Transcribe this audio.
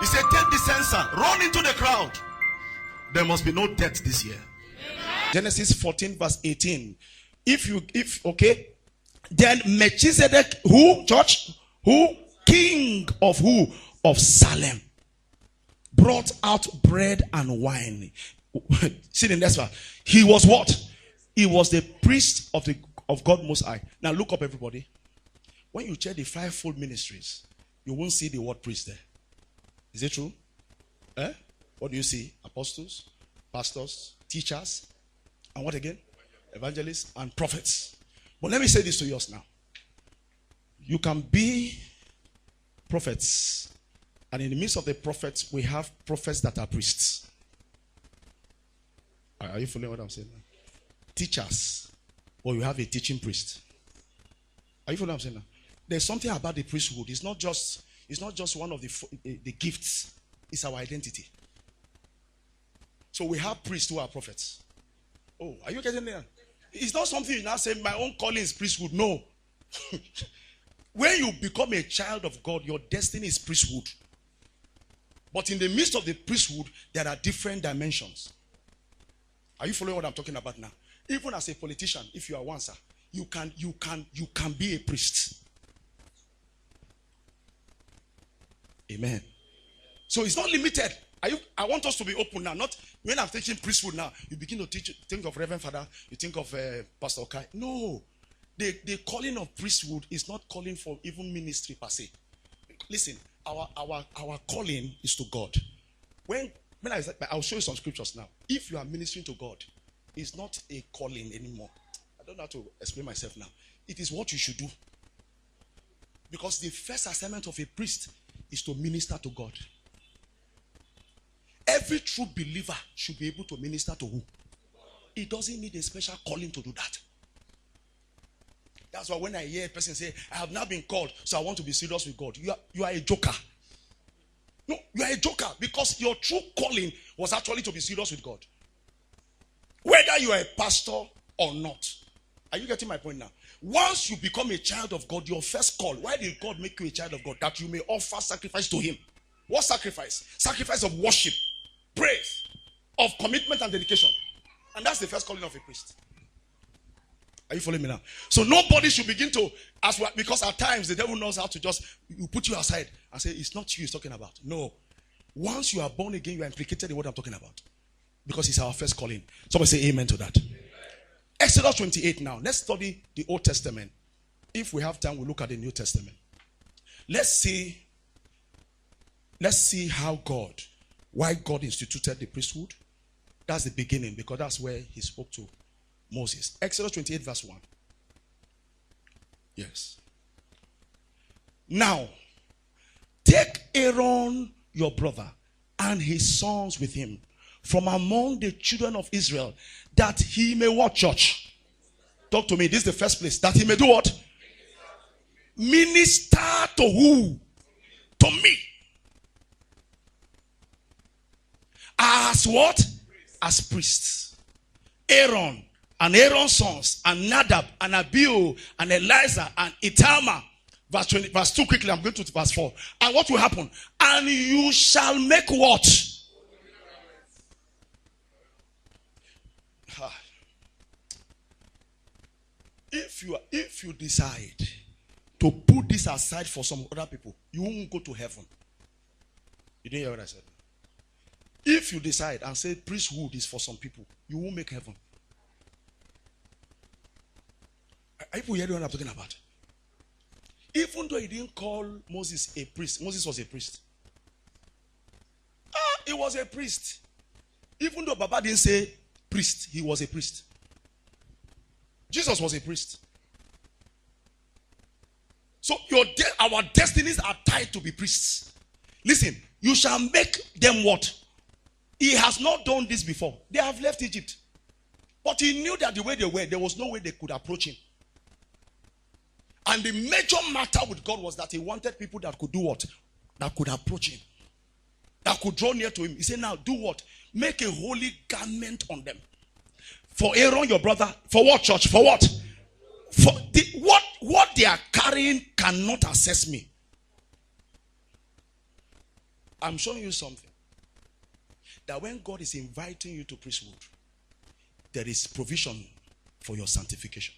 He said, take the censer, run into the crowd. There must be no death this year. Genesis 14 verse 18. Then Melchizedek, who, church? Who? King of who? Of Salem. Brought out bread and wine. See the next one. He was what? He was the priest of God Most High. Now look up, everybody. When you check the fivefold ministries, you won't see the word priest there. Is it true? What do you see? Apostles, pastors, teachers, and what again? Evangelists and prophets. But let me say this to us now. You can be prophets, and in the midst of the prophets, we have prophets that are priests. Are you following what I'm saying now? Teachers, or you have a teaching priest. Are you following what I'm saying now? There's something about the priesthood. It's not just one of the gifts. It's our identity. So we have priests who are prophets. Oh, are you getting there? It's not something you now say, my own calling is priesthood. No. When you become a child of God, your destiny is priesthood. But in the midst of the priesthood, there are different dimensions. Are you following what I'm talking about now? Even as a politician, if you are one, sir, you can be a priest. Amen. So it's not limited. I want us to be open now. Not when I'm teaching priesthood now, you begin to think of Reverend Father, you think of Pst Okai. No. The calling of priesthood is not calling for even ministry per se. Listen, our calling is to God. I'll show you some scriptures now. If you are ministering to God, it's not a calling anymore. I don't know how to explain myself now. It is what you should do. Because the first assignment of a priest is to minister to God. Every true believer should be able to minister to who? He doesn't need a special calling to do that. That's why when I hear a person say, I have now been called, so I want to be serious with God. You are a joker. No, you are a joker because your true calling was actually to be serious with God. Whether you are a pastor or not. Are you getting my point now? Once you become a child of God, your first call, why did God make you a child of God? That you may offer sacrifice to him. What sacrifice? Sacrifice of worship, praise, of commitment and dedication. And that's the first calling of a priest. Are you following me now? So nobody should begin to ask what, because at times the devil knows how to just put you aside and say, it's not you he's talking about. No. Once you are born again, you are implicated in what I'm talking about. Because it's our first calling. Somebody say amen to that. Amen. Exodus 28 now. Let's study the Old Testament. If we have time, we'll look at the New Testament. Let's see why God instituted the priesthood. That's the beginning, because that's where he spoke to Moses. Exodus 28 verse 1. Yes. Now, take Aaron your brother and his sons with him from among the children of Israel, that he may what, church? Talk to me. This is the first place. That he may do what? Minister to who? To me. As what? As priests. Aaron and Aaron's sons and Nadab and Abihu and Eleazar and Itamar. Verse 2 quickly. I'm going to verse 4. And what will happen? And you shall make what? If you decide to put this aside for some other people, you won't go to heaven. You didn't hear what I said? If you decide and say priesthood is for some people, you won't make heaven. Are people hearing what I'm talking about? Even though he didn't call Moses a priest, Moses was a priest. He was a priest. Even though Baba didn't say priest, he was a priest. Jesus was a priest. So our destinies are tied to be priests. Listen, you shall make them what? He has not done this before. They have left Egypt. But he knew that the way they were, there was no way they could approach him. And the major matter with God was that he wanted people that could do what? That could approach him. That could draw near to him. He said, now do what? Make a holy garment on them. For Aaron, your brother. For what, church? For what? For what they are carrying cannot assess me. I'm showing you something. That when God is inviting you to priesthood, there is provision for your sanctification.